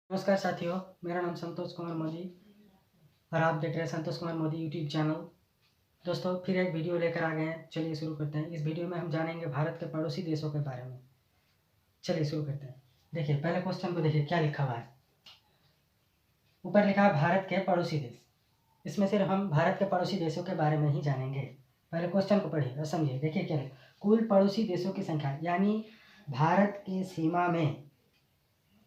नमस्कार साथियों, मेरा नाम संतोष कुमार मोदी और आप देख रहे हैं संतोष कुमार मोदी यूट्यूब चैनल। दोस्तों, फिर एक वीडियो लेकर आ गए हैं। चलिए शुरू करते हैं। इस वीडियो में हम जानेंगे भारत के पड़ोसी देशों के बारे में। चलिए शुरू करते हैं। देखिए, पहले क्वेश्चन को देखिए क्या लिखा हुआ है। ऊपर लिखा है भारत के पड़ोसी देश। इसमें सिर्फ हम भारत के पड़ोसी देशों के बारे में ही जानेंगे। पहले क्वेश्चन को पढ़िए और समझिए। देखिए क्या है, कुल पड़ोसी देशों की संख्या, यानी भारत की सीमा में,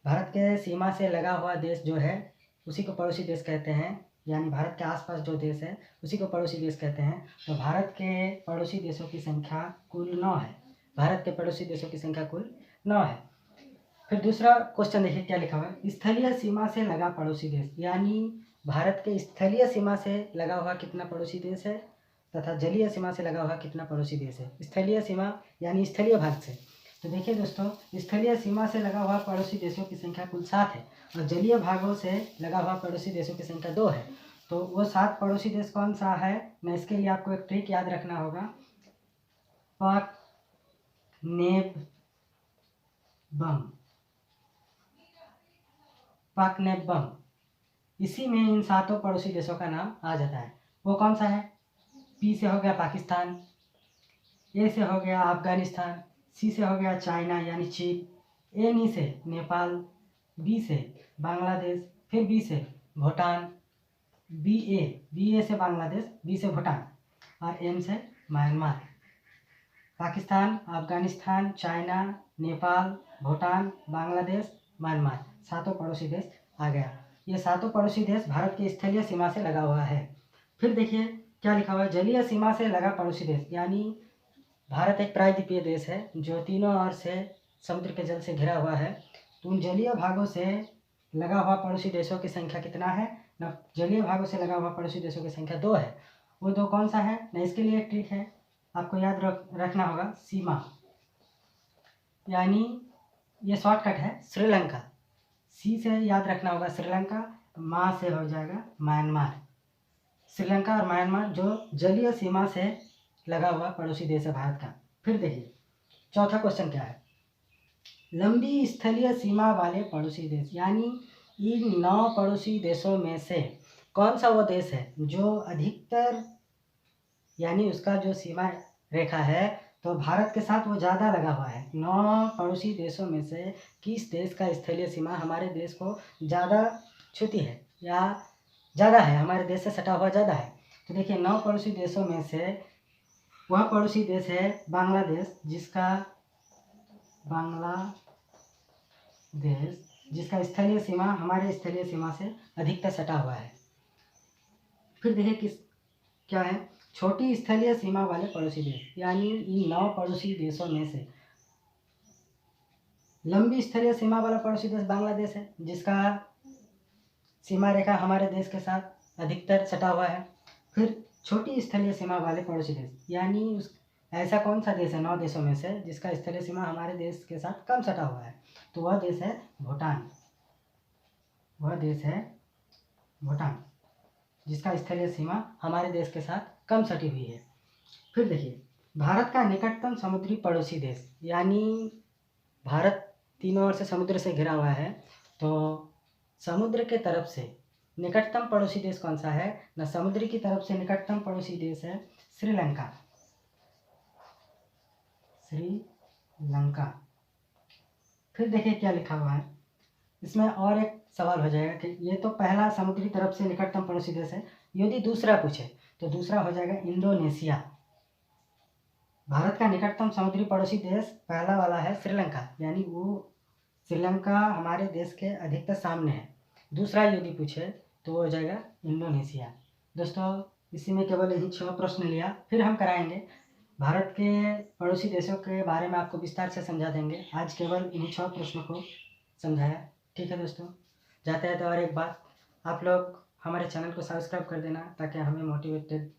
भारत के सीमा से लगा हुआ देश जो है उसी को पड़ोसी देश कहते हैं। यानी भारत के आसपास जो देश है उसी को पड़ोसी देश कहते हैं। तो भारत के पड़ोसी देशों की संख्या कुल 9 है। भारत के पड़ोसी देशों की संख्या कुल 9 है। फिर दूसरा क्वेश्चन देखिए क्या लिखा हुआ है। स्थलीय सीमा से लगा पड़ोसी देश, यानी भारत के स्थलीय सीमा से लगा हुआ कितना पड़ोसी देश है तथा जलीय सीमा से लगा हुआ कितना पड़ोसी देश है। स्थलीय सीमा यानी स्थलीय भाग से। तो देखिए दोस्तों, स्थलीय सीमा से लगा हुआ पड़ोसी देशों की संख्या कुल 7 है और जलीय भागों से लगा हुआ पड़ोसी देशों की संख्या 2 है। तो वो 7 पड़ोसी देश कौन सा है ना, इसके लिए आपको एक ट्रिक याद रखना होगा। पाक, नेब, बम, पाक, नेब, बम, इसी में इन 7 पड़ोसी देशों का नाम आ जाता है। वो कौन सा है? पी से हो गया पाकिस्तान, ए से हो गया अफगानिस्तान, सी से हो गया चाइना यानी चीन, एन ई से नेपाल, बी से बांग्लादेश, फिर बी से भूटान, बी ए से बांग्लादेश, बी से भूटान और एम से Myanmar. Pakistan, Afghanistan, China, Nepal, Bhutan, Bangladesh, Myanmar, 7 पड़ोसी देश आ गया। ये 7 पड़ोसी देश भारत की स्थलीय सीमा से लगा हुआ है। फिर देखिए क्या लिखा हुआ है। जलीय सीमा से लगा पड़ोसी देश, यानी भारत एक प्रायद्वीपीय देश है जो तीनों ओर से समुद्र के जल से घिरा हुआ है। तो उन जलीय भागों से लगा हुआ पड़ोसी देशों की संख्या कितना है ना, जलीय भागों से लगा हुआ पड़ोसी देशों की संख्या 2 है। वो 2 कौन सा है ना, इसके लिए एक ट्रिक है, आपको याद रखना होगा। सीमा यानी ये शॉर्टकट है श्रीलंका। सी से याद रखना होगा श्रीलंका, माँ से हो जाएगा म्यांमार। श्रीलंका और म्यांमार जो जलीय सीमा से लगा हुआ पड़ोसी देश है भारत का। फिर देखिए चौथा क्वेश्चन क्या है। लंबी स्थलीय सीमा वाले पड़ोसी देश, यानी इन 9 पड़ोसी देशों में से कौन सा वो देश है जो अधिकतर, यानी उसका जो सीमा रेखा है तो भारत के साथ वो ज़्यादा लगा हुआ है। 9 पड़ोसी देशों में से किस देश का स्थलीय सीमा हमारे देश को ज़्यादा छूती है या ज़्यादा है, हमारे देश से सटा हुआ ज़्यादा है। तो देखिए 9 पड़ोसी देशों में से वह पड़ोसी देश है बांग्लादेश, जिसका स्थलीय सीमा हमारे स्थलीय सीमा से अधिकतर सटा हुआ है। फिर देखिए क्या है। छोटी स्थलीय सीमा वाले पड़ोसी देश, यानी इन 9 पड़ोसी देशों में से लंबी स्थलीय सीमा वाला पड़ोसी देश बांग्लादेश है, जिसका सीमा रेखा हमारे देश के साथ अधिकतर सटा हुआ है। फिर छोटी स्थलीय सीमा वाले पड़ोसी देश, यानी ऐसा कौन सा देश है 9 देशों में से जिसका स्थलीय सीमा हमारे देश के साथ कम सटा हुआ है, तो वह देश है भूटान। वह देश है भूटान जिसका स्थलीय सीमा हमारे देश के साथ कम सटी हुई है। फिर देखिए भारत का निकटतम समुद्री पड़ोसी देश, यानी भारत तीनों ओर से समुद्र से घिरा हुआ है, तो समुद्र के तरफ से निकटतम पड़ोसी देश कौन सा है ना, समुद्र की तरफ से निकटतम पड़ोसी देश है श्रीलंका। श्रीलंका। फिर देखिए क्या लिखा हुआ है। इसमें और एक सवाल हो जाएगा कि ये तो पहला समुद्री तरफ से निकटतम पड़ोसी देश है, यदि दूसरा पूछे तो दूसरा हो जाएगा इंडोनेशिया। भारत का निकटतम समुद्री पड़ोसी देश पहला वाला है श्रीलंका, यानी वो श्रीलंका हमारे देश के अधिकतर सामने है। दूसरा यदि पूछे तो वो हो जाएगा इंडोनेशिया। दोस्तों, इसी में केवल यही 6 प्रश्न लिया, फिर हम कराएंगे भारत के पड़ोसी देशों के बारे में, आपको विस्तार से समझा देंगे। आज केवल इन्हीं 6 प्रश्नों को समझाया। ठीक है दोस्तों, जाते हैं तो और एक बात, आप लोग हमारे चैनल को सब्सक्राइब कर देना ताकि हमें मोटिवेटेड